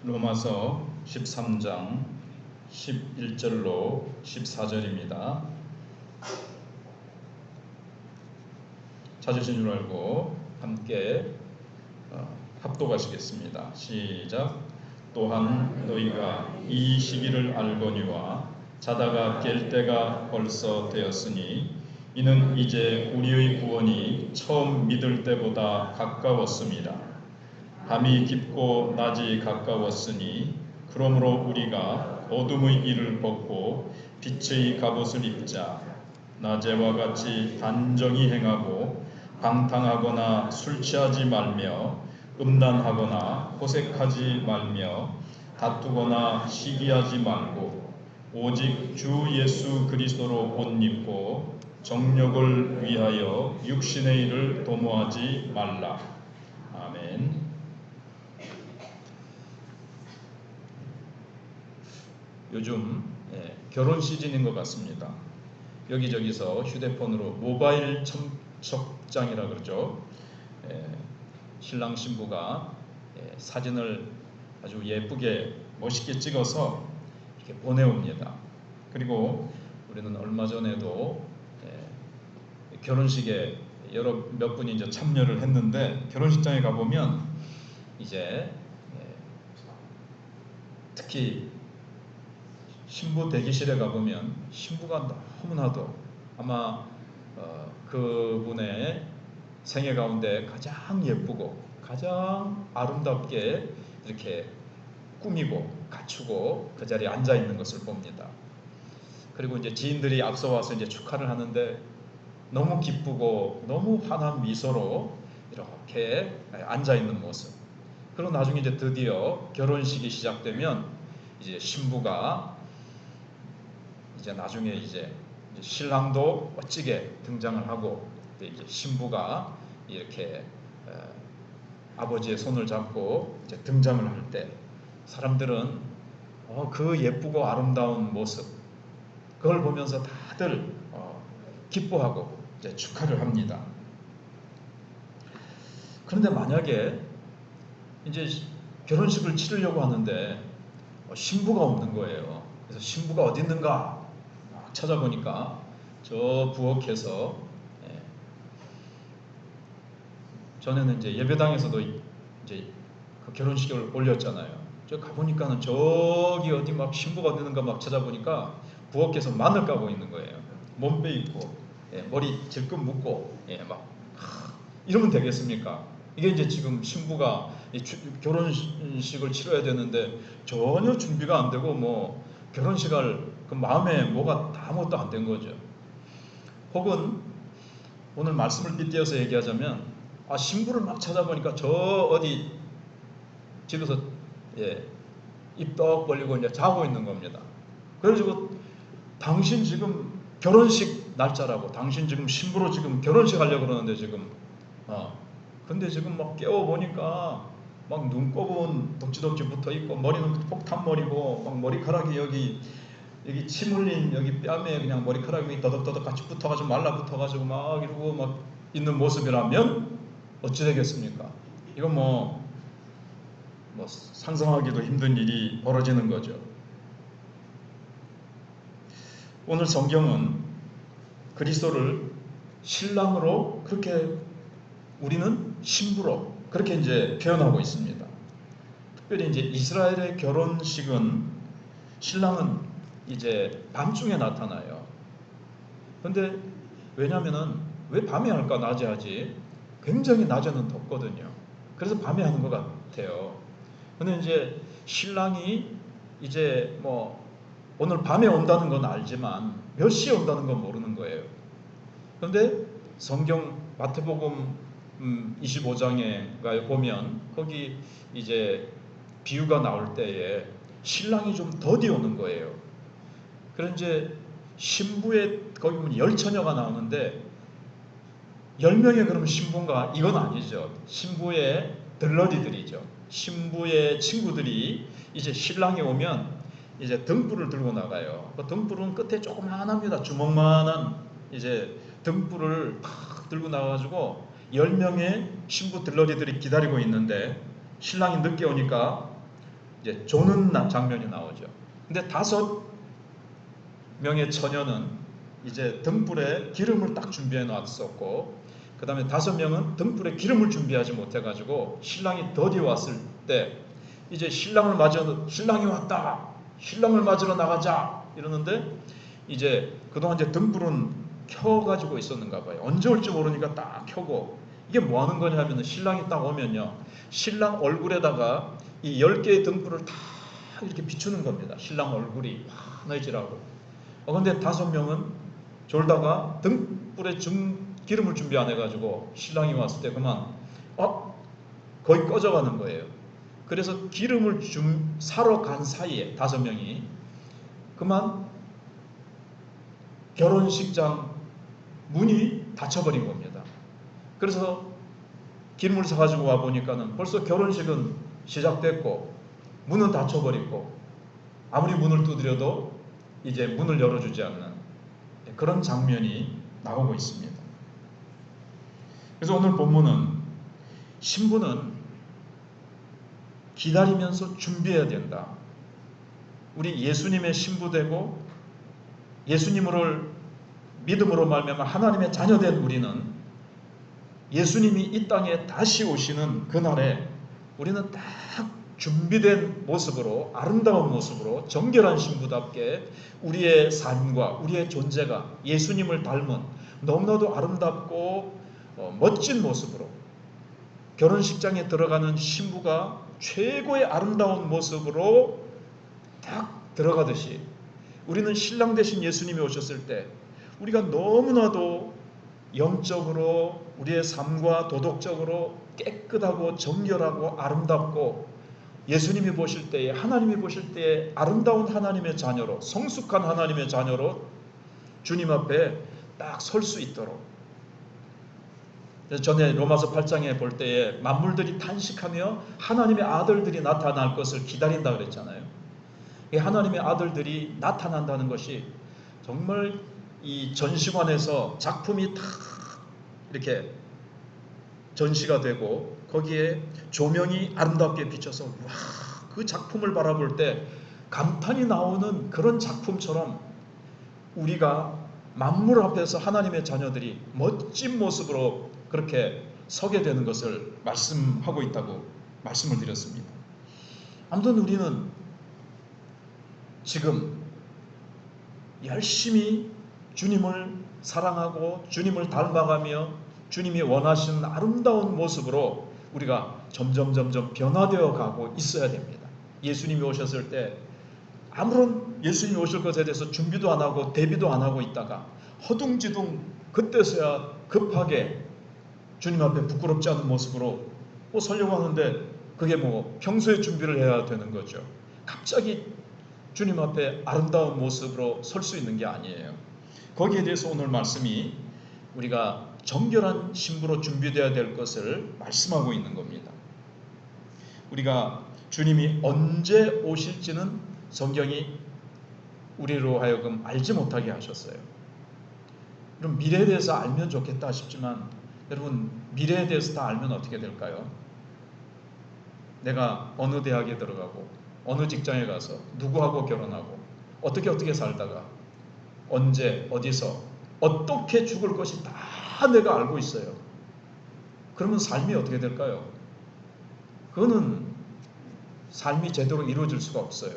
로마서 13장 11절로 14절입니다. 찾으신 줄 알고 함께 합독하시겠습니다. 시작. 또한 너희가 이 시기를 알거니와 자다가 깰 때가 벌써 되었으니 이는 이제 우리의 구원이 처음 믿을 때보다 가까웠습니다. 밤이 깊고 낮이 가까웠으니 그러므로 우리가 어둠의 일을 벗고 빛의 갑옷을 입자. 낮에와 같이 단정히 행하고 방탕하거나 술 취하지 말며 음란하거나 호색하지 말며 다투거나 시기하지 말고 오직 주 예수 그리스도로 옷 입고 정욕을 위하여 육신의 일을 도모하지 말라. 아멘. 요즘 결혼 시즌인 것 같습니다. 여기저기서 휴대폰으로 모바일 첨석장이라 그러죠. 신랑 신부가 사진을 아주 예쁘게 멋있게 찍어서 이렇게 보내옵니다. 그리고 우리는 얼마 전에도 결혼식에 몇 분이 이제 참여를 했는데, 결혼식장에 가보면 이제 특히 신부 대기실에 가보면 신부가 너무나도 아마 그분의 생애 가운데 가장 예쁘고 가장 아름답게 이렇게 꾸미고 갖추고 그 자리에 앉아 있는 것을 봅니다. 그리고 이제 지인들이 앞서 와서 이제 축하를 하는데 너무 기쁘고 너무 환한 미소로 이렇게 앉아 있는 모습. 그리고 나중에 이제 드디어 결혼식이 시작되면 이제 신부가 이제 나중에 이제 신랑도 멋지게 등장을 하고 이제 신부가 이렇게 아버지의 손을 잡고 이제 등장을 할 때 사람들은 그 예쁘고 아름다운 모습 그걸 보면서 다들 기뻐하고 이제 축하를 합니다. 그런데 만약에 이제 결혼식을 치르려고 하는데 신부가 없는 거예요. 그래서 신부가 어디 있는가 찾아보니까 저 부엌에서 전에는 이제 예배당에서도 이제 그 결혼식을 올렸잖아요. 저 가보니까는 저기 어디 막 신부가 어디 있는가 막 찾아보니까 부엌에서 마늘 까고 있는 거예요. 몸빼 입고 머리 질끈 묶고 막 이러면 되겠습니까? 이게 이제 지금 신부가 결혼식을 치러야 되는데 전혀 준비가 안 되고 뭐 결혼식할 그 마음에 뭐가 아무것도 안 된 거죠. 혹은 오늘 말씀을 빗대어서 얘기하자면 신부를 막 찾아보니까 저 어디 집에서 입 떡 벌리고 이제 자고 있는 겁니다. 그래가지고 당신 지금 결혼식 날짜라고, 당신 지금 신부로 지금 결혼식 하려고 그러는데 지금 근데 지금 막 깨워보니까 막 눈곱은 덕지덕지 붙어있고 머리는 폭탄머리고 막 머리카락이 여기 침 흘린 여기 뺨에 그냥 머리카락이 더덕더덕 같이 붙어가지고 말라붙어가지고 막 이러고 막 있는 모습이라면 어찌 되겠습니까? 이건 뭐 상상하기도 힘든 일이 벌어지는 거죠. 오늘 성경은 그리스도를 신랑으로 그렇게, 우리는 신부로 그렇게 이제 표현하고 있습니다. 특별히 이제 이스라엘의 결혼식은 신랑은 이제 밤중에 나타나요. 근데 왜냐면은 왜 밤에 할까 낮에 하지? 굉장히 낮에는 덥거든요. 그래서 밤에 하는 것 같아요. 근데 이제 신랑이 이제 뭐 오늘 밤에 온다는 건 알지만 몇 시에 온다는 건 모르는 거예요. 그런데 성경 마태복음 25장에 보면 거기 이제 비유가 나올 때에 신랑이 좀 더디 오는 거예요. 그런 이제 신부의 거기 보면 10처녀가 나오는데 10명의 그럼 신부인가? 이건 아니죠. 신부의 들러리들이죠. 신부의 친구들이 이제 신랑이 오면 이제 등불을 들고 나가요. 그 등불은 끝에 조그만합니다. 주먹만한 이제 등불을 탁 들고 나가지고 10명의 신부 들러리들이 기다리고 있는데 신랑이 늦게 오니까 이제 조는 장면이 나오죠. 근데 5명의 처녀는 이제 등불에 기름을 딱 준비해 놨었고, 그 다음에 5명은 등불에 기름을 준비하지 못해가지고 신랑이 더디 왔을 때 이제 신랑이 왔다, 신랑을 맞으러 나가자 이러는데, 이제 그동안 이제 등불은 켜가지고 있었는가 봐요. 언제 올지 모르니까 딱 켜고, 이게 뭐 하는 거냐 하면 신랑이 딱 오면요, 신랑 얼굴에다가 이 10개의 등불을 다 이렇게 비추는 겁니다. 신랑 얼굴이 환해지라고. 근데 5명은 졸다가 등불에 기름을 준비 안 해가지고 신랑이 왔을 때 그만 거의 꺼져가는 거예요. 그래서 기름을 사러 간 사이에 5명이 그만 결혼식장 문이 닫혀버린 겁니다. 그래서 기름을 사가지고 와 보니까는 벌써 결혼식은 시작됐고 문은 닫혀버리고 아무리 문을 두드려도 이제 문을 열어주지 않는 그런 장면이 나오고 있습니다. 그래서 오늘 본문은 신부는 기다리면서 준비해야 된다. 우리 예수님의 신부되고 예수님을 믿음으로 말미암아 하나님의 자녀된 우리는 예수님이 이 땅에 다시 오시는 그날에 우리는 딱 준비된 모습으로, 아름다운 모습으로 정결한 신부답게 우리의 삶과 우리의 존재가 예수님을 닮은 너무나도 아름답고 멋진 모습으로, 결혼식장에 들어가는 신부가 최고의 아름다운 모습으로 딱 들어가듯이 우리는 신랑 되신 예수님이 오셨을 때 우리가 너무나도 영적으로 우리의 삶과 도덕적으로 깨끗하고 정결하고 아름답고, 예수님이 보실 때에, 하나님이 보실 때에 아름다운 하나님의 자녀로, 성숙한 하나님의 자녀로 주님 앞에 딱 설 수 있도록. 전에 로마서 8장에 볼 때에 만물들이 탄식하며 하나님의 아들들이 나타날 것을 기다린다 그랬잖아요. 이 하나님의 아들들이 나타난다는 것이 정말 이 전시관에서 작품이 다 이렇게 전시가 되고 거기에 조명이 아름답게 비쳐서 와, 그 작품을 바라볼 때 감탄이 나오는 그런 작품처럼 우리가 만물 앞에서 하나님의 자녀들이 멋진 모습으로 그렇게 서게 되는 것을 말씀하고 있다고 말씀을 드렸습니다. 아무튼 우리는 지금 열심히 주님을 사랑하고 주님을 닮아가며 주님이 원하시는 아름다운 모습으로 우리가 점점 변화되어 가고 있어야 됩니다. 예수님이 오셨을 때 아무런 예수님이 오실 것에 대해서 준비도 안 하고 대비도 안 하고 있다가 허둥지둥 그때서야 급하게 주님 앞에 부끄럽지 않은 모습으로 서려고 하는데, 그게 평소에 준비를 해야 되는 거죠. 갑자기 주님 앞에 아름다운 모습으로 설 수 있는 게 아니에요. 거기에 대해서 오늘 말씀이 우리가 정결한 신부로 준비되어야 될 것을 말씀하고 있는 겁니다. 우리가 주님이 언제 오실지는 성경이 우리로 하여금 알지 못하게 하셨어요. 그럼 미래에 대해서 알면 좋겠다 싶지만, 여러분 미래에 대해서 다 알면 어떻게 될까요? 내가 어느 대학에 들어가고 어느 직장에 가서 누구하고 결혼하고 어떻게 살다가 언제 어디서 어떻게 죽을 것이 다 내가 알고 있어요. 그러면 삶이 어떻게 될까요? 그거는 삶이 제대로 이루어질 수가 없어요.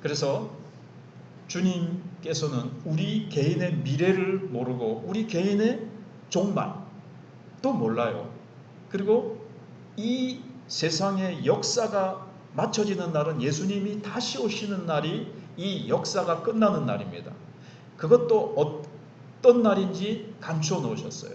그래서 주님께서는 우리 개인의 미래를 모르고 우리 개인의 종말도 몰라요. 그리고 이 세상의 역사가 맞춰지는 날은 예수님이 다시 오시는 날이 이 역사가 끝나는 날입니다. 그것도 어떤 날인지 감추어 놓으셨어요.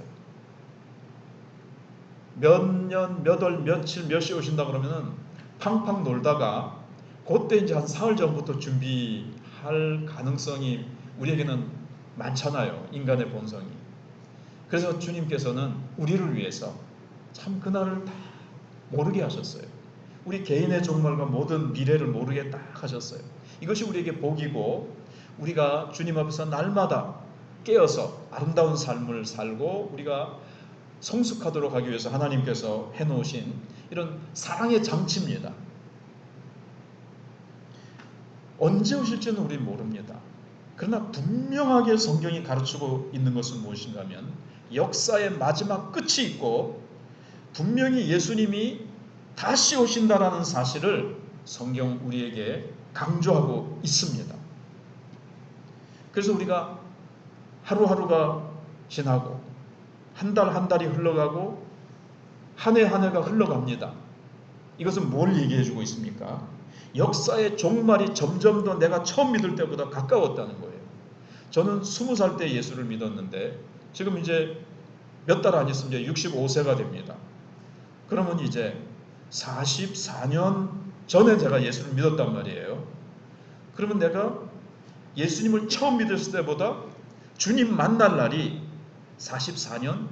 몇 년, 몇 월, 며칠, 몇 시에 오신다 그러면은 팡팡 놀다가 그때 이제 한 사흘 전부터 준비할 가능성이 우리에게는 많잖아요. 인간의 본성이. 그래서 주님께서는 우리를 위해서 참 그날을 다 모르게 하셨어요. 우리 개인의 종말과 모든 미래를 모르게 딱 하셨어요. 이것이 우리에게 복이고, 우리가 주님 앞에서 날마다 깨어서 아름다운 삶을 살고 우리가 성숙하도록 하기 위해서 하나님께서 해놓으신 이런 사랑의 장치입니다. 언제 오실지는 우리는 모릅니다. 그러나 분명하게 성경이 가르치고 있는 것은 무엇인가 하면 역사의 마지막 끝이 있고 분명히 예수님이 다시 오신다라는 사실을 성경 우리에게 강조하고 있습니다. 그래서 우리가 하루하루가 지나고 한 달 한 달이 흘러가고 한 해 한 해가 흘러갑니다. 이것은 뭘 얘기해 주고 있습니까? 역사의 종말이 점점 더 내가 처음 믿을 때보다 가까웠다는 거예요. 저는 20살 때 예수를 믿었는데 지금 이제 몇 달 안 있으면 이제 65세가 됩니다. 그러면 이제 44년 전에 제가 예수를 믿었단 말이에요. 그러면 내가 예수님을 처음 믿었을 때보다 주님 만날 날이 44년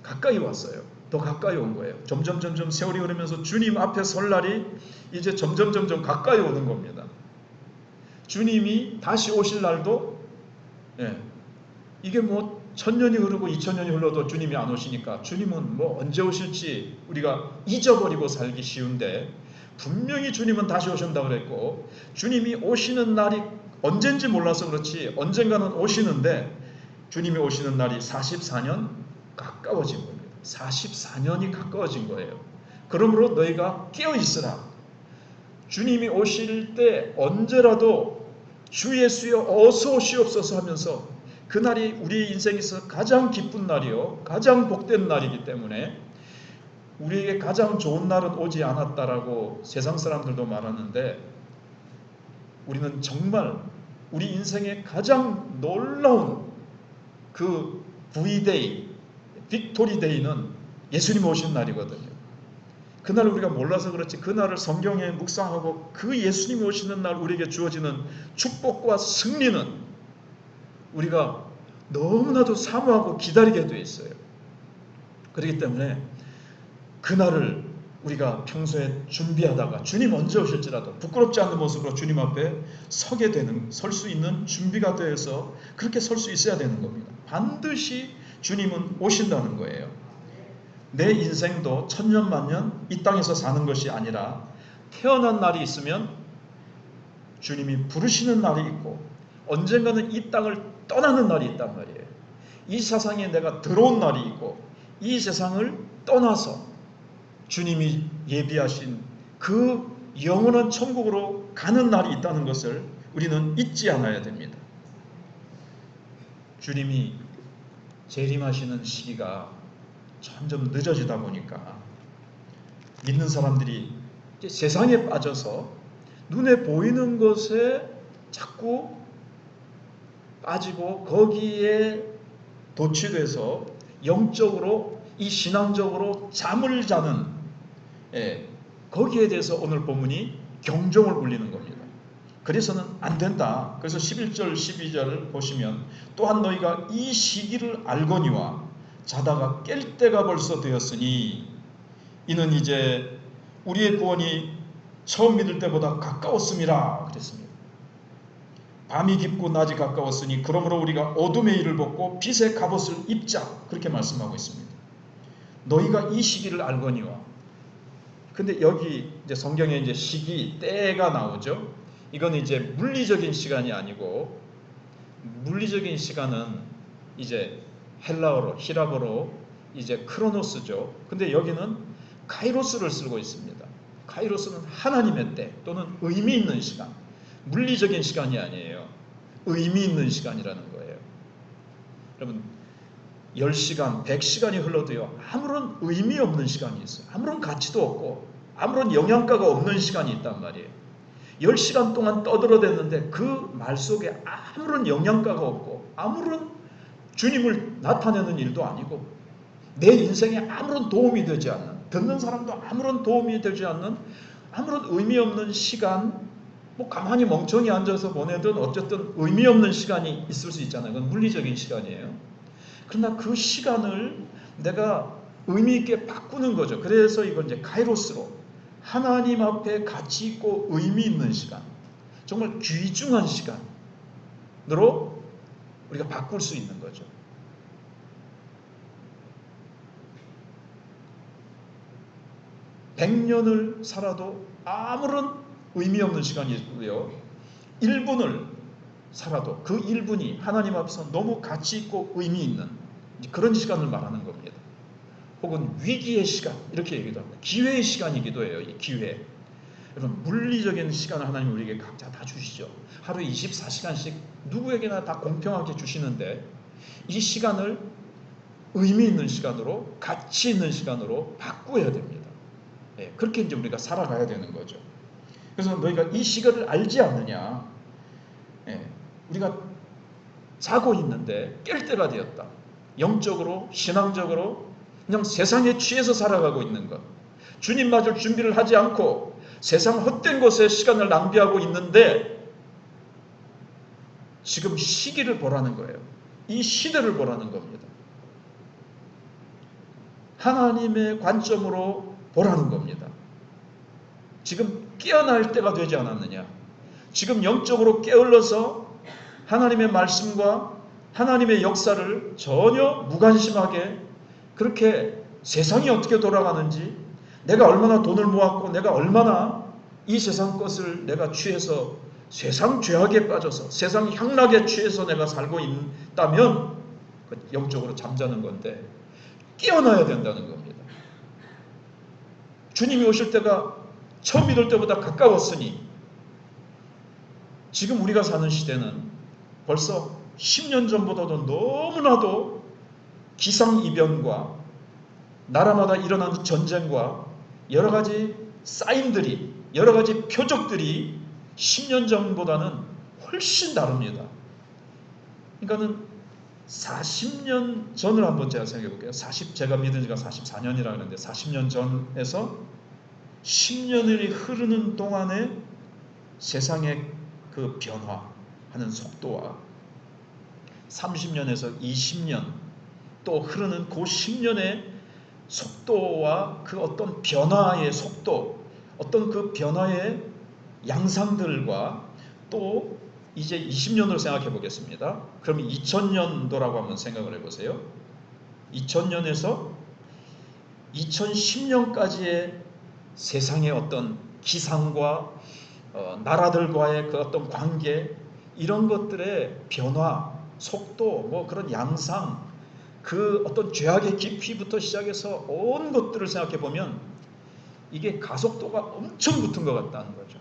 가까이 왔어요. 더 가까이 온 거예요. 점점 세월이 흐르면서 주님 앞에 설 날이 이제 점점 가까이 오는 겁니다. 주님이 다시 오실 날도 이게 뭐 1000년이 흐르고 2000년이 흘러도 주님이 안 오시니까 주님은 뭐 언제 오실지 우리가 잊어버리고 살기 쉬운데 분명히 주님은 다시 오신다고 그랬고 주님이 오시는 날이 언젠지 몰라서 그렇지 언젠가는 오시는데 주님이 오시는 날이 44년 가까워진 겁니다. 44년이 가까워진 거예요. 그러므로 너희가 깨어 있으라. 주님이 오실 때 언제라도 주 예수여 어서 오시옵소서 하면서 그날이 우리 인생에서 가장 기쁜 날이요 가장 복된 날이기 때문에 우리에게 가장 좋은 날은 오지 않았다라고 세상 사람들도 말하는데 우리는 정말 우리 인생의 가장 놀라운 그 V-Day, 빅토리 데이는 예수님 오신 날이거든요. 그날 우리가 몰라서 그렇지 그날을 성경에 묵상하고 그 예수님이 오시는 날 우리에게 주어지는 축복과 승리는 우리가 너무나도 사모하고 기다리게 되어 있어요. 그렇기 때문에 그날을 우리가 평소에 준비하다가 주님 언제 오실지라도 부끄럽지 않은 모습으로 주님 앞에 설 수 있는 준비가 되어서 그렇게 설 수 있어야 되는 겁니다. 반드시 주님은 오신다는 거예요. 내 인생도 천년 만년 이 땅에서 사는 것이 아니라 태어난 날이 있으면 주님이 부르시는 날이 있고 언젠가는 이 땅을 떠나는 날이 있단 말이에요. 이 세상에 내가 들어온 날이 있고 이 세상을 떠나서 주님이 예비하신 그 영원한 천국으로 가는 날이 있다는 것을 우리는 잊지 않아야 됩니다. 주님이 재림하시는 시기가 점점 늦어지다 보니까 믿는 사람들이 이제 세상에 빠져서 눈에 보이는 것에 자꾸 빠지고 거기에 도취돼서 영적으로 이 신앙적으로 잠을 자는 거기에 대해서 오늘 본문이 경종을 울리는 겁니다. 그래서는 안 된다. 그래서 11절 12절을 보시면 또한 너희가 이 시기를 알거니와 자다가 깰 때가 벌써 되었으니 이는 이제 우리의 구원이 처음 믿을 때보다 가까웠음이라 그랬습니다. 밤이 깊고 낮이 가까웠으니 그러므로 우리가 어둠의 일을 벗고 빛의 갑옷을 입자 그렇게 말씀하고 있습니다. 너희가 이 시기를 알거니와 근데 여기 이제 성경에 이제 시기 때가 나오죠. 이건 이제 물리적인 시간이 아니고 물리적인 시간은 이제 헬라어로 히라보로 이제 크로노스죠. 근데 여기는 카이로스를 쓰고 있습니다. 카이로스는 하나님의 때 또는 의미 있는 시간. 물리적인 시간이 아니에요. 의미 있는 시간이라는 거예요. 여러분 10시간, 100시간이 흘러도요. 아무런 의미 없는 시간이 있어요. 아무런 가치도 없고 아무런 영양가가 없는 시간이 있단 말이에요. 10시간 동안 떠들어댔는데 그 말 속에 아무런 영양가가 없고 아무런 주님을 나타내는 일도 아니고 내 인생에 아무런 도움이 되지 않는 듣는 사람도 아무런 도움이 되지 않는 아무런 의미 없는 시간 뭐 가만히 멍청이 앉아서 보내든 어쨌든 의미 없는 시간이 있을 수 있잖아요. 그건 물리적인 시간이에요. 그러나 그 시간을 내가 의미 있게 바꾸는 거죠. 그래서 이건 이제 카이로스로 하나님 앞에 가치 있고 의미 있는 시간, 정말 귀중한 시간으로 우리가 바꿀 수 있는 거죠. (100년을) 살아도 아무런 의미 없는 시간이고요. 1분을 살아도 그 1분이 하나님 앞에서 너무 가치 있고 의미 있는 그런 시간을 말하는 겁니다. 혹은 위기의 시간 이렇게 얘기도 합니다. 기회의 시간이기도 해요. 이 기회. 여러분 물리적인 시간을 하나님 우리에게 각자 다 주시죠. 하루에 24시간씩 누구에게나 다 공평하게 주시는데 이 시간을 의미 있는 시간으로 가치 있는 시간으로 바꾸어야 됩니다. 예, 그렇게 이제 우리가 살아가야 되는 거죠. 그래서 너희가 이 시간을 알지 않느냐. 예, 우리가 자고 있는데 깰 때가 되었다. 영적으로 신앙적으로 그냥 세상에 취해서 살아가고 있는 것. 주님 맞을 준비를 하지 않고 세상 헛된 곳에 시간을 낭비하고 있는데 지금 시기를 보라는 거예요. 이 시대를 보라는 겁니다. 하나님의 관점으로 보라는 겁니다. 지금 깨어날 때가 되지 않았느냐. 지금 영적으로 게을러서 하나님의 말씀과 하나님의 역사를 전혀 무관심하게 그렇게 세상이 어떻게 돌아가는지 내가 얼마나 돈을 모았고 내가 얼마나 이 세상 것을 내가 취해서 세상 죄악에 빠져서 세상 향락에 취해서 내가 살고 있다면 영적으로 잠자는 건데 깨어나야 된다는 겁니다. 주님이 오실 때가 처음 믿을 때보다 가까웠으니 지금 우리가 사는 시대는 벌써 10년 전보다도 너무나도 기상이변과 나라마다 일어나는 전쟁과 여러 가지 사인들이 여러 가지 표적들이 10년 전보다는 훨씬 다릅니다. 그러니까는 40년 전을 한번 제가 생각해 볼게요. 제가 믿은 지가 44년이라 그러는데 40년 전에서 10년이 흐르는 동안에 세상의 그 변화하는 속도와 30년에서 20년 또 흐르는 그 10년의 속도와 그 어떤 변화의 속도, 어떤 그 변화의 양상들과 또 이제 20년으로 생각해 보겠습니다. 그럼 2000년도라고 한번 생각을 해보세요. 2000년에서 2010년까지의 세상의 어떤 기상과 나라들과의 그 어떤 관계 이런 것들의 변화, 속도, 뭐 그런 양상, 그 어떤 죄악의 깊이부터 시작해서 온 것들을 생각해 보면 이게 가속도가 엄청 붙은 것 같다는 거죠.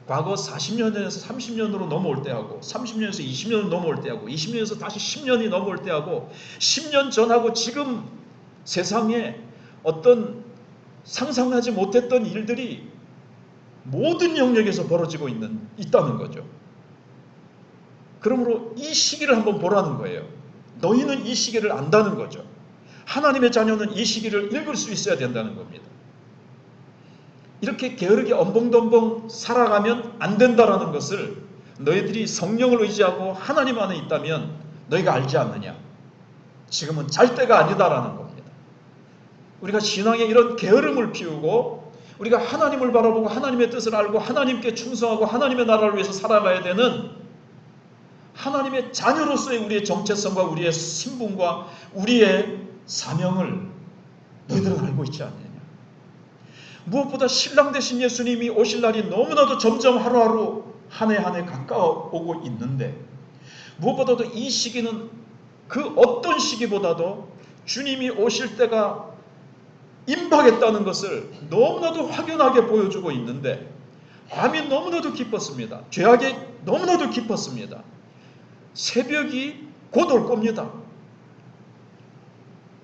과거 40년에서 30년으로 넘어올 때하고 30년에서 20년으로 넘어올 때하고 20년에서 다시 10년이 넘어올 때하고 10년 전하고 지금 세상에 어떤 상상하지 못했던 일들이 모든 영역에서 벌어지고 있다는 거죠. 그러므로 이 시기를 한번 보라는 거예요. 너희는 이 시기를 안다는 거죠. 하나님의 자녀는 이 시기를 읽을 수 있어야 된다는 겁니다. 이렇게 게으르게 엄벙덤벙 살아가면 안 된다라는 것을 너희들이 성령을 의지하고 하나님 안에 있다면 너희가 알지 않느냐. 지금은 잘 때가 아니다라는 겁니다. 우리가 신앙에 이런 게으름을 피우고 우리가 하나님을 바라보고 하나님의 뜻을 알고 하나님께 충성하고 하나님의 나라를 위해서 살아가야 되는 하나님의 자녀로서의 우리의 정체성과 우리의 신분과 우리의 사명을 너희들은 알고 있지 않느냐. 무엇보다 신랑 되신 예수님이 오실 날이 너무나도 점점 하루하루 한 해 한 해 가까워오고 있는데 무엇보다도 이 시기는 그 어떤 시기보다도 주님이 오실 때가 임박했다는 것을 너무나도 확연하게 보여주고 있는데 밤이 너무나도 깊었습니다. 죄악이 너무나도 깊었습니다. 새벽이 곧 올 겁니다.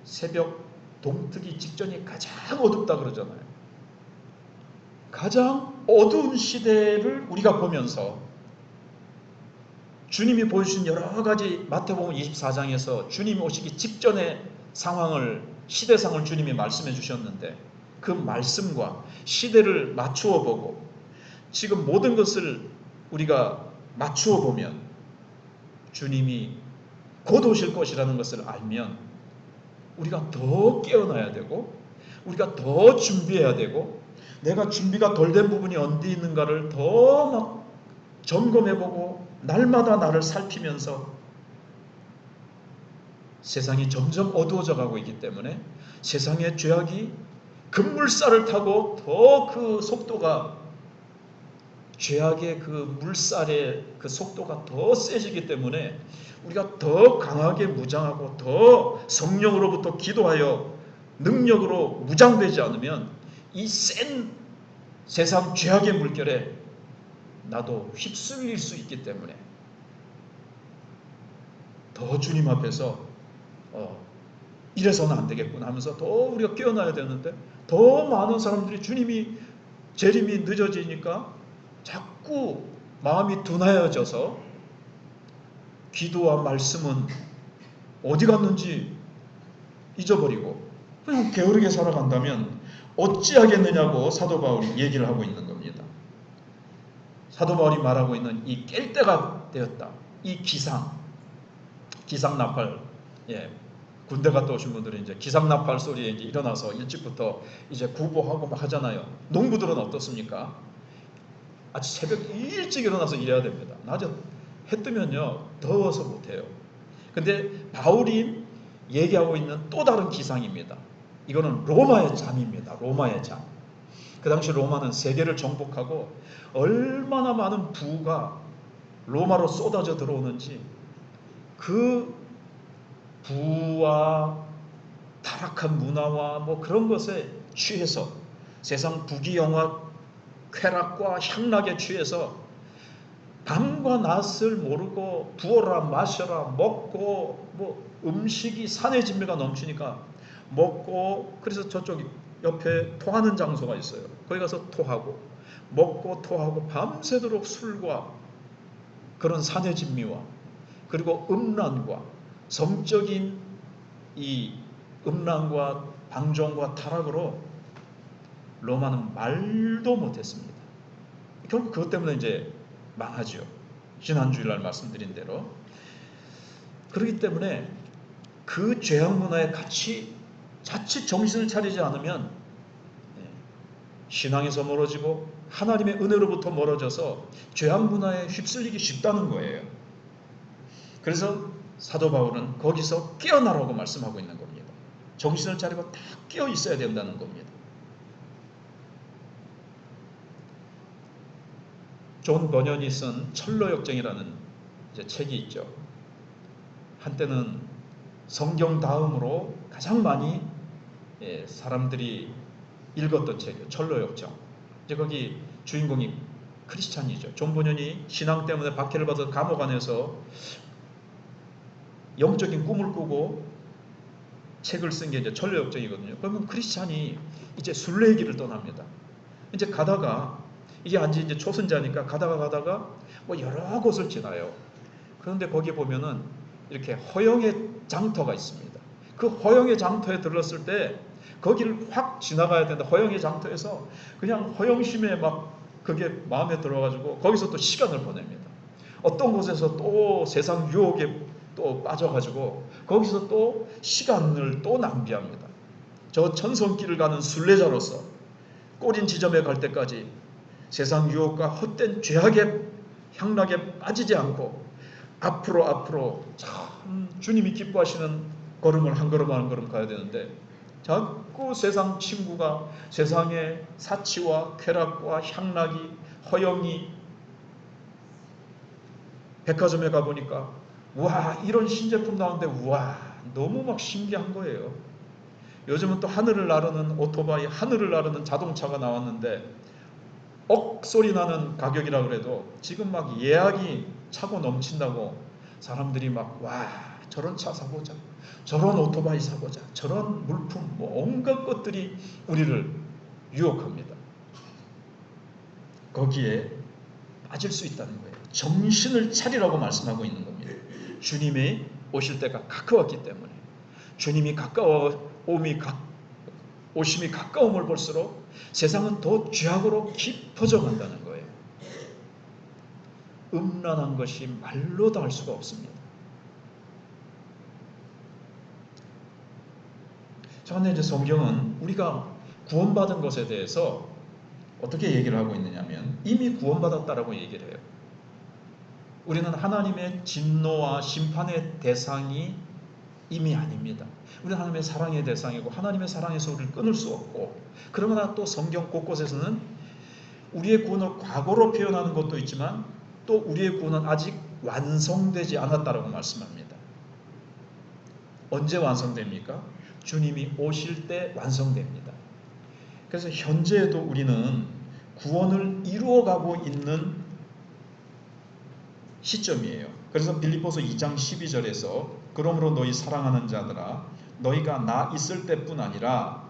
새벽 동트기 직전이 가장 어둡다 그러잖아요. 가장 어두운 시대를 우리가 보면서 주님이 보여주신 여러 가지 마태복음 24장에서 주님이 오시기 직전의 상황을 시대상을 주님이 말씀해 주셨는데 그 말씀과 시대를 맞추어 보고 지금 모든 것을 우리가 맞추어 보면 주님이 곧 오실 것이라는 것을 알면 우리가 더 깨어나야 되고 우리가 더 준비해야 되고 내가 준비가 덜 된 부분이 어디 있는가를 더 막 점검해보고 날마다 나를 살피면서 세상이 점점 어두워져 가고 있기 때문에 세상의 죄악이 급물살을 타고 더 그 속도가 죄악의 그 물살의 그 속도가 더 세지기 때문에 우리가 더 강하게 무장하고 더 성령으로부터 기도하여 능력으로 무장되지 않으면 이 센 세상 죄악의 물결에 나도 휩쓸릴 수 있기 때문에 더 주님 앞에서 이래서는 안 되겠구나 하면서 더 우리가 깨어나야 되는데, 더 많은 사람들이 주님이 재림이 늦어지니까 자꾸 마음이 둔하여져서 기도와 말씀은 어디 갔는지 잊어버리고 그냥 게으르게 살아간다면 어찌하겠느냐고 사도 바울이 얘기를 하고 있는 겁니다. 사도 바울이 말하고 있는 이 깰 때가 되었다. 이 기상나팔, 군대 갔다 오신 분들은 이제 기상나팔 소리에 이제 일어나서 일찍부터 이제 구보하고 막 하잖아요. 농부들은 어떻습니까? 아주 새벽 일찍 일어나서 일해야 됩니다. 낮에 해 뜨면요 더워서 못해요. 근데 바울이 얘기하고 있는 또 다른 기상입니다. 이거는 로마의 잠입니다. 로마의 잠. 그 당시 로마는 세계를 정복하고 얼마나 많은 부가 로마로 쏟아져 들어오는지, 그 부와 타락한 문화와 뭐 그런 것에 취해서 세상 부귀영화 쾌락과 향락에 취해서 밤과 낮을 모르고 부어라 마셔라 먹고, 뭐 음식이 산의 진미가 넘치니까 먹고, 그래서 저쪽 옆에 토하는 장소가 있어요. 거기 가서 토하고 먹고 토하고 밤새도록 술과 그런 산의 진미와 그리고 음란과 성적인 이 음란과 방종과 타락으로 로마는 말도 못했습니다. 결국 그것 때문에 이제 망하죠. 지난주일날 말씀드린 대로. 그렇기 때문에 그 죄악 문화에 자칫 정신을 차리지 않으면 신앙에서 멀어지고 하나님의 은혜로부터 멀어져서 죄악 문화에 휩쓸리기 쉽다는 거예요. 그래서 사도 바울은 거기서 깨어나라고 말씀하고 있는 겁니다. 정신을 차리고 딱 깨어 있어야 된다는 겁니다. 존 버년이 쓴 철로역정이라는 책이 있죠. 한때는 성경 다음으로 가장 많이 사람들이 읽었던 책이에요. 철로역정. 이제 거기 주인공이 크리스찬이죠. 존 버년이 신앙 때문에 박해를 받아서 감옥 안에서 영적인 꿈을 꾸고 책을 쓴 게 이제 철로역정이거든요. 그러면 크리스찬이 이제 순례길을 떠납니다. 이제 가다가 이게 이제 초선자니까 가다가 뭐 여러 곳을 지나요. 그런데 거기 보면은 이렇게 허영의 장터가 있습니다. 그 허영의 장터에 들렀을 때 거기를 확 지나가야 되는데, 허영의 장터에서 그냥 허영심에 막 그게 마음에 들어가지고 거기서 또 시간을 보냅니다. 어떤 곳에서 또 세상 유혹에 또 빠져가지고 거기서 또 시간을 또 낭비합니다. 저 천성길을 가는 순례자로서 꼬린 지점에 갈 때까지 세상 유혹과 헛된 죄악의 향락에 빠지지 않고 앞으로 참 주님이 기뻐하시는 걸음을 한 걸음 한 걸음 가야 되는데, 자꾸 세상 친구가 세상의 사치와 쾌락과 향락이 허영이, 백화점에 가보니까 와 이런 신제품 나오는데 와 너무 막 신기한 거예요. 요즘은 또 하늘을 나르는 오토바이, 하늘을 나르는 자동차가 나왔는데 억 소리 나는 가격이라 그래도 지금 막 예약이 차고 넘친다고 사람들이 막 와 저런 차 사보자, 저런 오토바이 사보자, 저런 물품, 뭐 온갖 것들이 우리를 유혹합니다. 거기에 빠질 수 있다는 거예요. 정신을 차리라고 말씀하고 있는 겁니다. 주님이 오실 때가 가까웠기 때문에, 주님이 오심이 가까움을 볼수록 세상은 더 죄악으로 깊어져 간다는 거예요. 음란한 것이 말로 다 할 수가 없습니다. 자, 근데 이제 성경은 우리가 구원받은 것에 대해서 어떻게 얘기를 하고 있느냐면 이미 구원받았다라고 얘기를 해요. 우리는 하나님의 진노와 심판의 대상이 이미 아닙니다. 우리는 하나님의 사랑의 대상이고 하나님의 사랑에서 우리를 끊을 수 없고, 그러나 또 성경 곳곳에서는 우리의 구원을 과거로 표현하는 것도 있지만 또 우리의 구원은 아직 완성되지 않았다라고 말씀합니다. 언제 완성됩니까? 주님이 오실 때 완성됩니다. 그래서 현재에도 우리는 구원을 이루어가고 있는 시점이에요. 그래서 빌립보서 2장 12절에서 그러므로 너희 사랑하는 자들아 너희가 나 있을 때뿐 아니라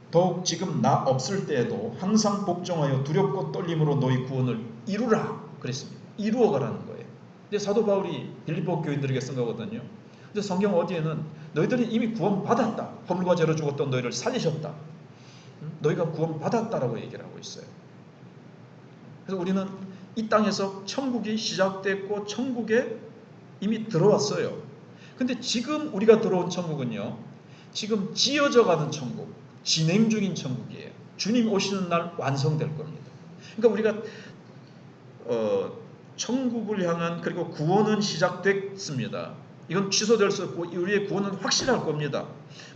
더욱 지금 나 없을 때에도 항상 복종하여 두렵고 떨림으로 너희 구원을 이루라 그랬습니다. 이루어가라는 거예요. 근데 사도 바울이 빌립보 교인들에게 쓴 거거든요. 근데 성경 어디에는 너희들이 이미 구원받았다. 허물과 죄로 죽었던 너희를 살리셨다. 너희가 구원받았다라고 얘기를 하고 있어요. 그래서 우리는 이 땅에서 천국이 시작됐고 천국에 이미 들어왔어요. 근데 지금 우리가 들어온 천국은요. 지금 지어져 가는 천국, 진행 중인 천국이에요. 주님 오시는 날 완성될 겁니다. 그러니까 우리가 천국을 향한 그리고 구원은 시작됐습니다. 이건 취소될 수 없고 우리의 구원은 확실할 겁니다.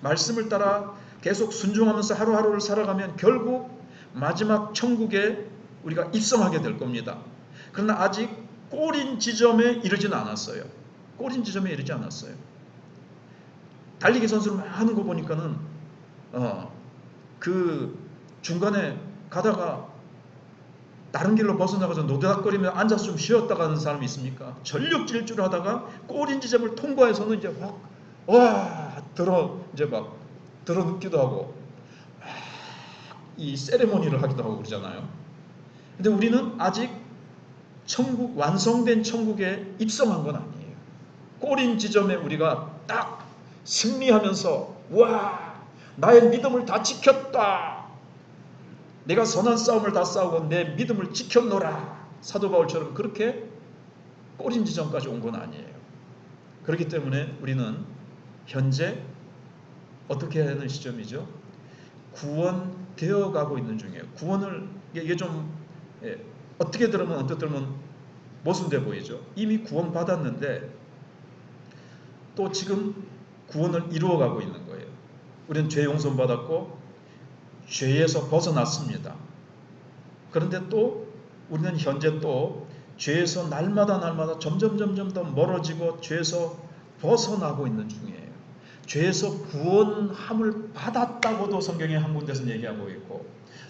말씀을 따라 계속 순종하면서 하루하루를 살아가면 결국 마지막 천국에 우리가 입성하게 될 겁니다. 그러나 아직 꼬린 지점에 이르지는 않았어요. 꼬린 지점에 이르지 않았어요. 달리기 선수를 막 하는 거 보니까는 그 중간에 가다가 다른 길로 벗어나가서 노드닥거리며 앉아서 좀 쉬었다 가는 사람이 있습니까? 전력 질주를 하다가 꼬린 지점을 통과해서는 이제 이제 막 들어 눕기도 하고 이 세레모니를 하기도 하고 그러잖아요. 근데 우리는 아직 천국, 완성된 천국에 입성한 건 아니에요. 꼬린 지점에 우리가 딱 승리하면서 나의 믿음을 다 지켰다. 내가 선한 싸움을 다 싸우고 내 믿음을 지켰노라. 사도 바울처럼 그렇게 꼬린 지점까지 온 건 아니에요. 그렇기 때문에 우리는 현재 어떻게 해야 하는 시점이죠? 구원되어 가고 있는 중이에요. 구원을 이게 좀 어떻게 들으면 어떻게 들으면 모순돼 보이죠. 이미 구원받았는데 또 지금 구원을 이루어가고 있는 거예요. 우리는 죄 용서 받았고 죄에서 벗어났습니다. 그런데 또 우리는 현재 또 죄에서 날마다 점점 더 멀어지고 죄에서 벗어나고 있는 중이에요. 죄에서 구원함을 받았다고도 성경에 한 군데서 얘기하고 있고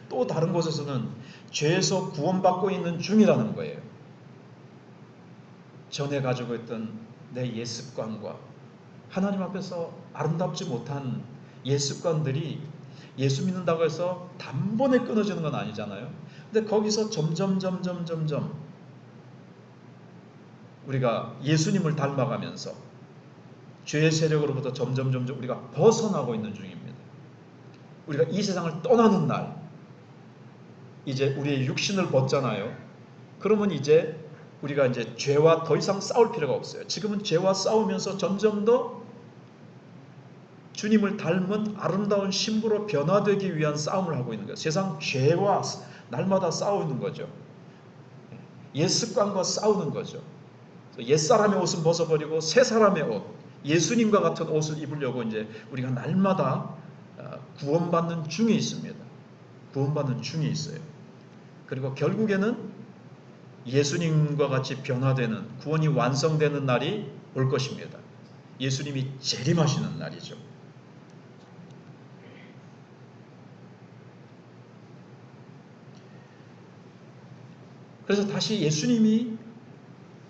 또 다른 곳에서는 죄에서 구원받고 있는 중이라는 거예요. 전에 가지고 있던 내 옛습관과 하나님 앞에서 아름답지 못한 옛습관들이 예수 믿는다고 해서 단번에 끊어지는 건 아니잖아요. 근데 거기서 점점 우리가 예수님을 닮아가면서 죄의 세력으로부터 점점 우리가 벗어나고 있는 중입니다. 우리가 이 세상을 떠나는 날 이제 우리의 육신을 벗잖아요. 그러면 이제 우리가 이제 죄와 더 이상 싸울 필요가 없어요. 지금은 죄와 싸우면서 점점 더 주님을 닮은 아름다운 신부로 변화되기 위한 싸움을 하고 있는 거예요. 세상 죄와 날마다 싸우는 거죠. 옛 습관과 싸우는 거죠. 옛사람의 옷은 벗어버리고 새 사람의 옷, 예수님과 같은 옷을 입으려고 이제 우리가 날마다 구원받는 중에 있습니다. 구원받는 중에 있어요. 그리고 결국에는 예수님과 같이 변화되는 구원이 완성되는 날이 올 것입니다. 예수님이 재림하시는 날이죠. 그래서 다시 예수님이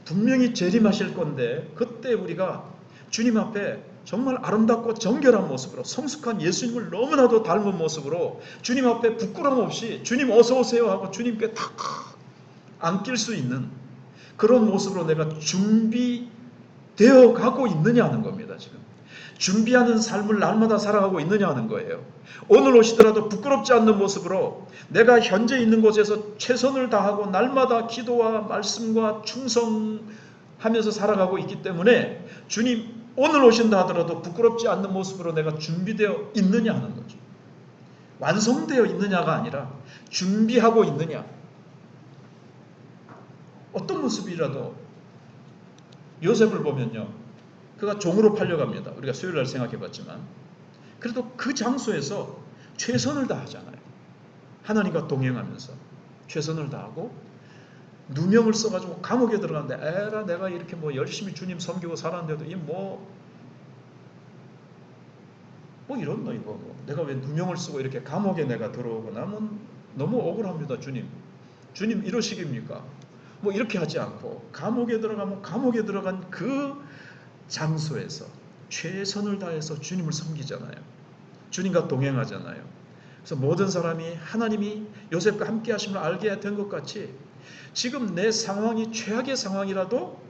분명히 재림하실 건데 그때 우리가 주님 앞에 정말 아름답고 정결한 모습으로 성숙한 예수님을 너무나도 닮은 모습으로 주님 앞에 부끄러움 없이 주님 어서 오세요 하고 주님께 탁 안길 수 있는 그런 모습으로 내가 준비되어 가고 있느냐는 겁니다. 지금 준비하는 삶을 날마다 살아가고 있느냐는 거예요. 오늘 오시더라도 부끄럽지 않는 모습으로 내가 현재 있는 곳에서 최선을 다하고 날마다 기도와 말씀과 충성하면서 살아가고 있기 때문에 주님 오늘 오신다 하더라도 부끄럽지 않는 모습으로 내가 준비되어 있느냐 하는 거죠. 완성되어 있느냐가 아니라 준비하고 있느냐. 어떤 모습이라도 요셉을 보면요. 그가 종으로 팔려갑니다. 우리가 수요일날 생각해 봤지만 그래도 그 장소에서 최선을 다하잖아요. 하나님과 동행하면서 최선을 다하고 누명을 써가지고 감옥에 들어갔는데 에라 내가 이렇게 뭐 열심히 주님 섬기고 살았는데도 이 뭐 이런 거 이거 뭐 내가 왜 누명을 쓰고 이렇게 감옥에 내가 들어오고 나면 너무 억울합니다. 주님 이러시깁니까? 뭐 이렇게 하지 않고 감옥에 들어가면 감옥에 들어간 그 장소에서 최선을 다해서 주님을 섬기잖아요. 주님과 동행하잖아요. 그래서 모든 사람이 하나님이 요셉과 함께 하심을 알게 된 것 같이 지금 내 상황이 최악의 상황이라도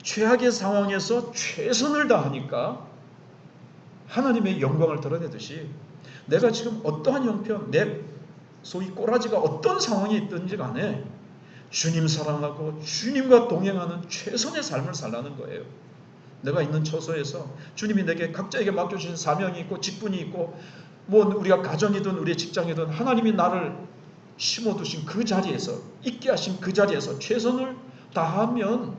최악의 상황에서 최선을 다하니까 하나님의 영광을 드러내듯이 내가 지금 어떠한 형편, 내 소위 꼬라지가 어떤 상황이 있든지 간에 주님 사랑하고 주님과 동행하는 최선의 삶을 살라는 거예요. 내가 있는 처소에서 주님이 내게 각자에게 맡겨주신 사명이 있고 직분이 있고 뭐 우리가 가정이든 우리의 직장이든 하나님이 나를 심어두신 그 자리에서 있게 하신 그 자리에서 최선을 다하면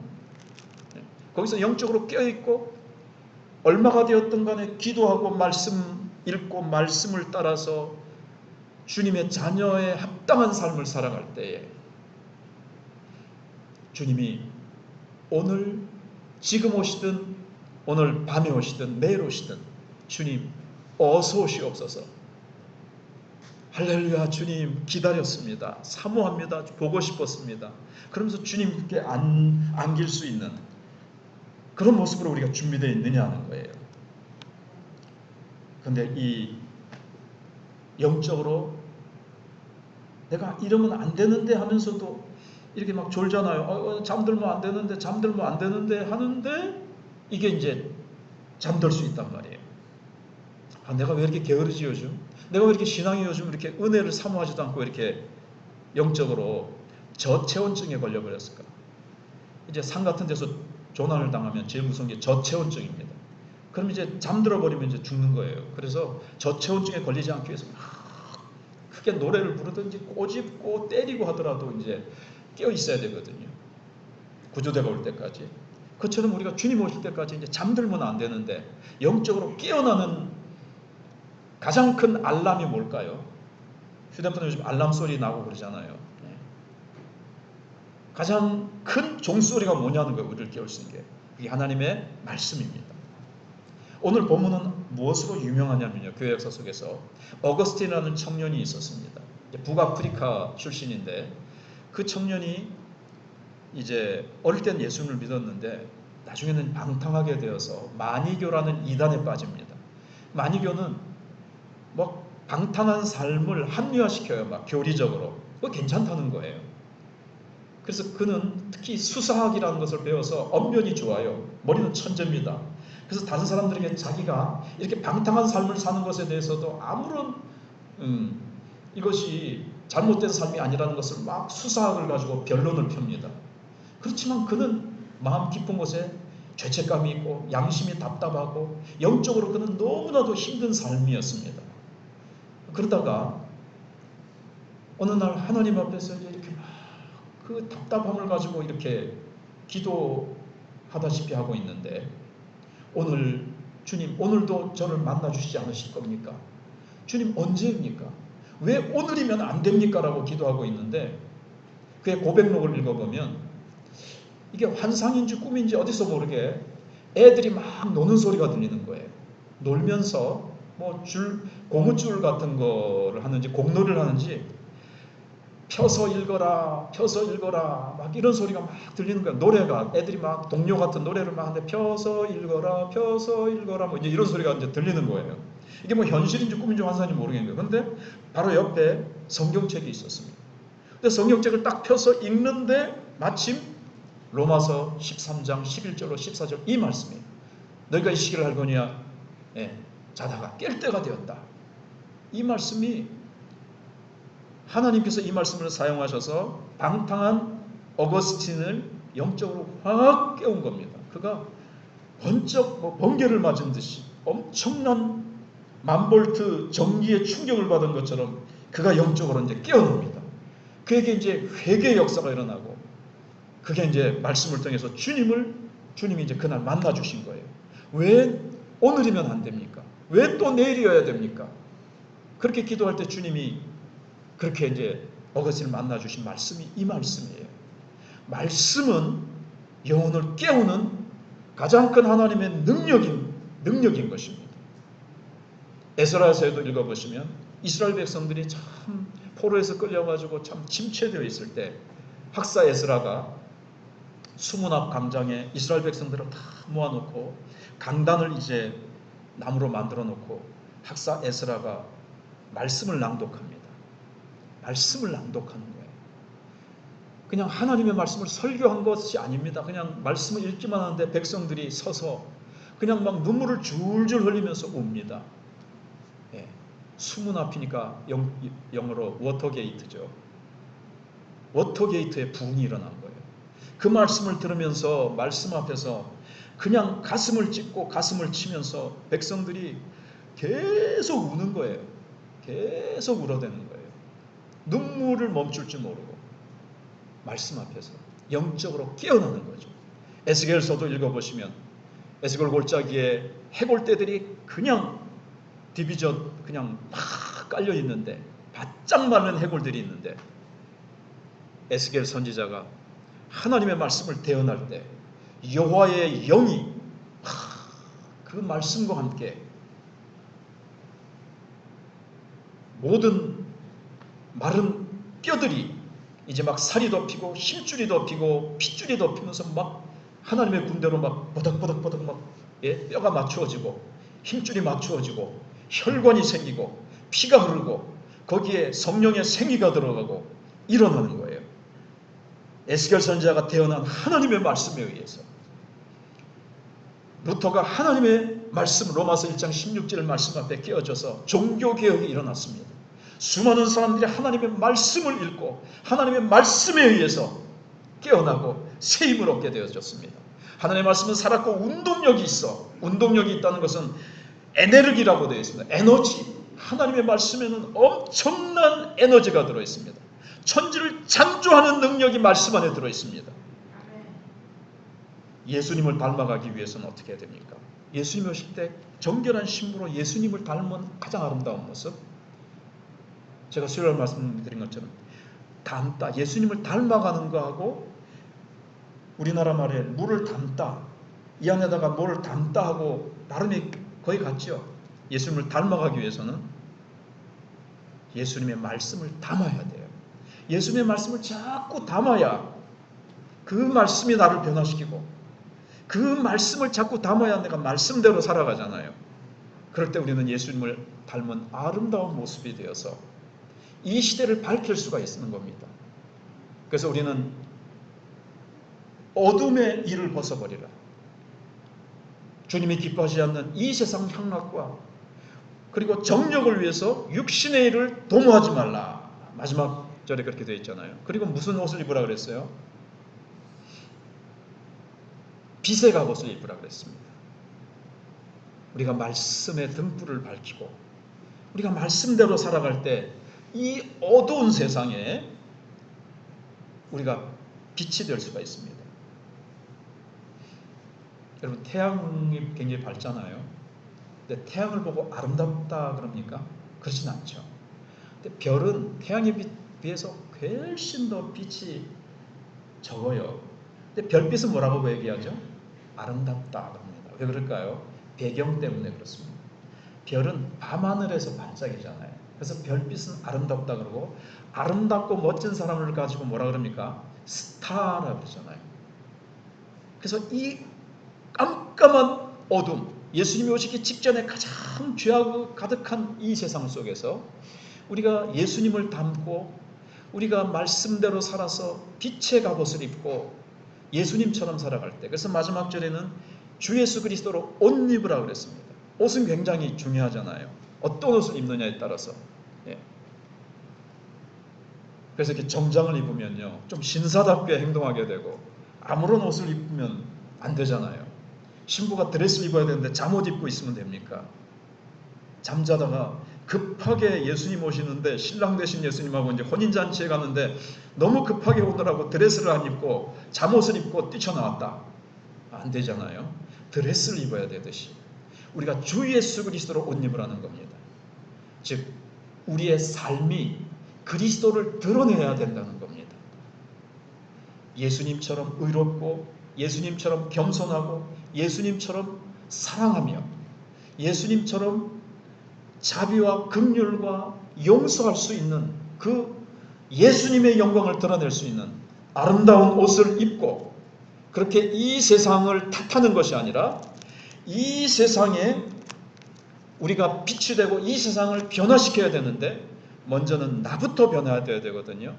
거기서 영적으로 깨어있고 얼마가 되었든 간에 기도하고 말씀 읽고 말씀을 따라서 주님의 자녀에 합당한 삶을 살아갈 때에 주님이 오늘 지금 오시든 오늘 밤에 오시든 내일 오시든 주님 어서 오시옵소서. 할렐루야 주님 기다렸습니다. 사모합니다. 보고 싶었습니다. 그러면서 주님께 안길 수 있는 그런 모습으로 우리가 준비되어 있느냐 하는 거예요. 그런데 이 영적으로 내가 이러면 안 되는데 하면서도 이렇게 막 졸잖아요. 잠들면 안 되는데 하는데 이게 이제 잠들 수 있단 말이에요. 내가 왜 이렇게 게으르지 요즘? 내가 왜 이렇게 신앙이 요즘 이렇게 은혜를 사모하지도 않고 이렇게 영적으로 저체온증에 걸려버렸을까? 이제 산 같은 데서 조난을 당하면 제일 무서운 게 저체온증입니다. 그럼 이제 잠들어 버리면 이제 죽는 거예요. 그래서 저체온증에 걸리지 않기 위해서 크게 노래를 부르든지 꼬집고 때리고 하더라도 이제 깨어 있어야 되거든요. 구조대가 올 때까지. 그처럼 우리가 주님 오실 때까지 이제 잠들면 안 되는데 영적으로 깨어나는 가장 큰 알람이 뭘까요? 휴대폰에 요즘 알람 소리 나고 그러잖아요. 가장 큰 종소리가 뭐냐는 거예요. 우리를 깨울 수 있는 게. 그게 하나님의 말씀입니다. 오늘 본문은 무엇으로 유명하냐면요. 교회 역사 속에서 어거스틴이라는 청년이 있었습니다. 북아프리카 출신인데 그 청년이 이제 어릴 땐 예수님을 믿었는데 나중에는 방탕하게 되어서 마니교라는 이단에 빠집니다. 마니교는 뭐 방탕한 삶을 합리화시켜요. 막 교리적으로. 그거 괜찮다는 거예요. 그래서 그는 특히 수사학이라는 것을 배워서 언변이 좋아요. 머리는 천재입니다. 그래서 다른 사람들에게 자기가 이렇게 방탕한 삶을 사는 것에 대해서도 아무런 이것이 잘못된 삶이 아니라는 것을 막 수사학을 가지고 변론을 펴니다. 그렇지만 그는 마음 깊은 곳에 죄책감이 있고 양심이 답답하고 영적으로 그는 너무나도 힘든 삶이었습니다. 그러다가 어느 날 하나님 앞에서 이렇게 막 그 답답함을 가지고 이렇게 기도하다시피 하고 있는데 오늘 주님 오늘도 저를 만나 주시지 않으실 겁니까? 주님 언제입니까? 왜 오늘이면 안 됩니까? 라고 기도하고 있는데 그의 고백록을 읽어보면 이게 환상인지 꿈인지 어디서 모르게 애들이 막 노는 소리가 들리는 거예요. 놀면서 뭐 고무줄 같은 거를 하는지 공놀이를 하는지 펴서 읽어라 막 이런 소리가 막 들리는 거야. 노래가 애들이 막 동요 같은 노래를 막 하는데 펴서 읽어라 뭐 이제 이런 소리가 이제 들리는 거예요. 이게 뭐 현실인지 꿈인지 환상인지 모르겠는 거예요. 그런데 바로 옆에 성경책이 있었습니다. 근데 성경책을 딱 펴서 읽는데 마침 로마서 13장 11절로 14절 이 말씀이에요. 너희가 이 시기를 알거니와 자다가 깰 때가 되었다. 이 말씀이 하나님께서 이 말씀을 사용하셔서 방탕한 어거스틴을 영적으로 확 깨운 겁니다. 그가 번쩍 번개를 맞은 듯이 엄청난 만볼트 전기의 충격을 받은 것처럼 그가 영적으로 이제 깨어납니다. 그에게 이제 회개의 역사가 일어나고 그게 이제 말씀을 통해서 주님이 이제 그날 만나 주신 거예요. 왜 오늘이면 안 됩니까? 왜 또 내일이어야 됩니까? 그렇게 기도할 때 주님이 그렇게 이제 어거스틴을 만나 주신 말씀이 이 말씀이에요. 말씀은 영혼을 깨우는 가장 큰 하나님의 능력인 것입니다. 에스라서에도 읽어보시면 이스라엘 백성들이 참 포로에서 끌려가지고 참 침체되어 있을 때 학사 에스라가 수문 앞 광장에 이스라엘 백성들을 다 모아놓고 강단을 이제 나무로 만들어 놓고 학사 에스라가 말씀을 낭독합니다. 말씀을 낭독하는 거예요. 그냥 하나님의 말씀을 설교한 것이 아닙니다. 그냥 말씀을 읽기만 하는데 백성들이 서서 그냥 막 눈물을 줄줄 흘리면서 웁니다. 예. 수문 앞이니까 영어로 워터게이트죠. 워터게이트에 붕이 일어난 거예요. 그 말씀을 들으면서 말씀 앞에서 그냥 가슴을 찢고 가슴을 치면서 백성들이 계속 우는 거예요. 계속 울어대는 거예요. 눈물을 멈출 줄 모르고 말씀 앞에서 영적으로 깨어나는 거죠. 에스겔서도 읽어보시면 에스겔 골짜기에 해골떼들이 그냥 디비전 그냥 막 깔려 있는데 바짝 마른 해골들이 있는데 에스겔 선지자가 하나님의 말씀을 대언할 때 여호와의 영이 그 말씀과 함께 모든 마른 뼈들이 이제 막 살이 덮이고 힘줄이 덮이고 핏줄이 덮이면서 막 하나님의 군대로 막 버덕버덕 막 뼈가 맞추어지고 힘줄이 맞추어지고 혈관이 생기고 피가 흐르고 거기에 성령의 생기가 들어가고 일어나는 거예요. 에스겔 선지자가 태어난 하나님의 말씀에 의해서 루터가 하나님의 말씀 로마서 1장 16절 말씀 앞에 깨어져서 종교개혁이 일어났습니다. 수많은 사람들이 하나님의 말씀을 읽고 하나님의 말씀에 의해서 깨어나고 새 힘을 얻게 되어졌습니다. 하나님의 말씀은 살았고 운동력이 있어. 운동력이 있다는 것은 에너지라고 되어 있습니다. 에너지. 하나님의 말씀에는 엄청난 에너지가 들어있습니다. 천지를 창조하는 능력이 말씀 안에 들어있습니다. 예수님을 닮아가기 위해서는 어떻게 해야 됩니까? 예수님이 오실 때 정결한 신부로 예수님을 닮은 가장 아름다운 모습, 제가 수요일 말씀드린 것처럼 닮다, 예수님을 닮아가는 거하고 우리나라 말에 물을 담다, 이 안에다가 뭐를 담다 하고 발음이 거의 같죠. 예수님을 닮아가기 위해서는 예수님의 말씀을 담아야 돼요. 예수님의 말씀을 자꾸 담아야 그 말씀이 나를 변화시키고 그 말씀을 자꾸 담아야 내가 말씀대로 살아가잖아요. 그럴 때 우리는 예수님을 닮은 아름다운 모습이 되어서 이 시대를 밝힐 수가 있는 겁니다. 그래서 우리는 어둠의 일을 벗어버리라. 주님이 기뻐하지 않는 이 세상 향락과 그리고 정력을 위해서 육신의 일을 도모하지 말라. 마지막 절에 그렇게 되어 있잖아요. 그리고 무슨 옷을 입으라 그랬어요? 빛의 갑옷을 입으라 그랬습니다. 우리가 말씀의 등불을 밝히고 우리가 말씀대로 살아갈 때 이 어두운 세상에 우리가 빛이 될 수가 있습니다. 여러분 태양이 굉장히 밝잖아요. 근데 태양을 보고 아름답다 그럽니까? 그렇진 않죠. 근데 별은 태양에 비해서 훨씬 더 빛이 적어요. 근데 별빛은 뭐라고 얘기하죠? 아름답다 그럽니다. 왜 그럴까요? 배경 때문에 그렇습니다. 별은 밤하늘에서 반짝이잖아요. 그래서 별빛은 아름답다 그러고 아름답고 멋진 사람을 가지고 뭐라 그럽니까? 스타라고 그러잖아요. 그래서 이 깜깜한 어둠, 예수님이 오시기 직전에 가장 죄악이 가득한 이 세상 속에서 우리가 예수님을 닮고 우리가 말씀대로 살아서 빛의 갑옷을 입고 예수님처럼 살아갈 때, 그래서 마지막 절에는 주 예수 그리스도로 옷 입으라 그랬습니다. 옷은 굉장히 중요하잖아요. 어떤 옷을 입느냐에 따라서. 그래서 이렇게 정장을 입으면요, 좀 신사답게 행동하게 되고 아무런 옷을 입으면 안 되잖아요. 신부가 드레스를 입어야 되는데 잠옷 입고 있으면 됩니까? 잠자다가 급하게 예수님 오시는데 신랑 되신 예수님하고 이제 혼인잔치에 갔는데 너무 급하게 오느라고 드레스를 안 입고 잠옷을 입고 뛰쳐나왔다. 안 되잖아요. 드레스를 입어야 되듯이 우리가 주 예수 그리스도로 옷 입으라는 겁니다. 즉 우리의 삶이 그리스도를 드러내야 된다는 겁니다. 예수님처럼 의롭고 예수님처럼 겸손하고 예수님처럼 사랑하며 예수님처럼 자비와 긍휼과 용서할 수 있는 그 예수님의 영광을 드러낼 수 있는 아름다운 옷을 입고 그렇게 이 세상을 탓하는 것이 아니라 이 세상에 우리가 빛이 되고 이 세상을 변화시켜야 되는데 먼저는 나부터 변화되어야 되거든요.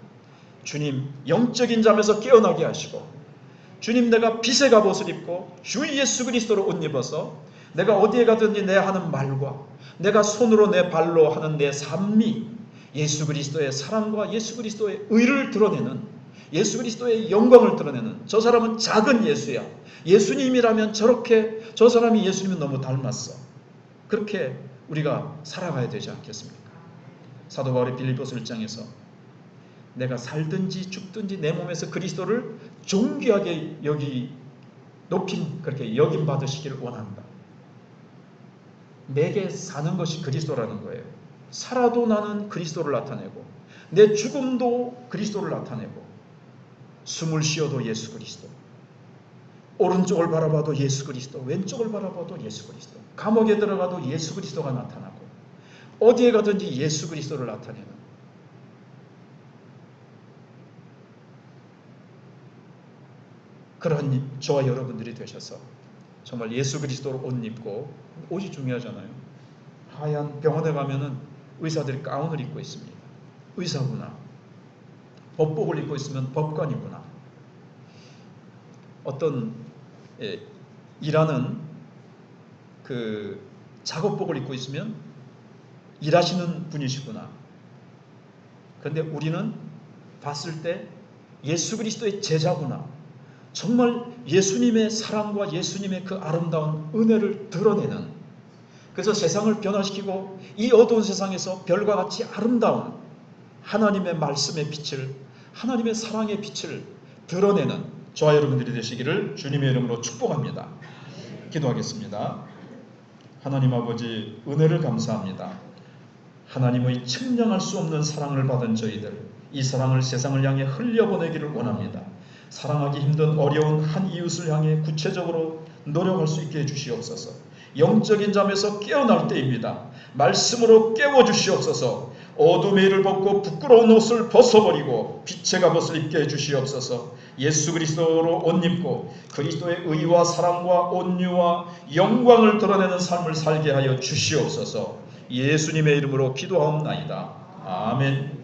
주님 영적인 잠에서 깨어나게 하시고 주님 내가 빛의 갑옷을 입고 주 예수 그리스도로 옷 입어서 내가 어디에 가든지 내 하는 말과 내가 손으로 내 발로 하는 내 삶이 예수 그리스도의 사랑과 예수 그리스도의 의를 드러내는 예수 그리스도의 영광을 드러내는 저 사람은 작은 예수야. 예수님이라면 저렇게 저 사람이 예수님은 너무 닮았어. 그렇게 우리가 살아가야 되지 않겠습니까? 사도 바울이 빌립보서 1장에서 내가 살든지 죽든지 내 몸에서 그리스도를 존귀하게 높임 그렇게 여김 받으시기를 원한다. 내게 사는 것이 그리스도라는 거예요. 살아도 나는 그리스도를 나타내고 내 죽음도 그리스도를 나타내고 숨을 쉬어도 예수 그리스도 오른쪽을 바라봐도 예수 그리스도 왼쪽을 바라봐도 예수 그리스도 감옥에 들어가도 예수 그리스도가 나타나고 어디에 가든지 예수 그리스도를 나타내는 그런 저와 여러분들이 되셔서 정말 예수 그리스도로 옷 입고 옷이 중요하잖아요. 하얀 병원에 가면은 의사들이 가운을 입고 있습니다. 의사구나. 법복을 입고 있으면 법관이구나. 어떤 일하는 그 작업복을 입고 있으면 일하시는 분이시구나. 그런데 우리는 봤을 때 예수 그리스도의 제자구나. 정말 예수님의 사랑과 예수님의 그 아름다운 은혜를 드러내는 그래서 세상을 변화시키고 이 어두운 세상에서 별과 같이 아름다운 하나님의 말씀의 빛을 하나님의 사랑의 빛을 드러내는 저와 여러분들이 되시기를 주님의 이름으로 축복합니다. 기도하겠습니다. 하나님 아버지 은혜를 감사합니다. 하나님의 측량할 수 없는 사랑을 받은 저희들 이 사랑을 세상을 향해 흘려보내기를 원합니다. 사랑하기 힘든 어려운 한 이웃을 향해 구체적으로 노력할 수 있게 해주시옵소서. 영적인 잠에서 깨어날 때입니다. 말씀으로 깨워주시옵소서. 어둠의 일을 벗고 부끄러운 옷을 벗어버리고 빛의 갑옷을 입게 해주시옵소서. 예수 그리스도로 옷 입고 그리스도의 의와 사랑과 온유와 영광을 드러내는 삶을 살게 하여 주시옵소서. 예수님의 이름으로 기도하옵나이다. 아멘.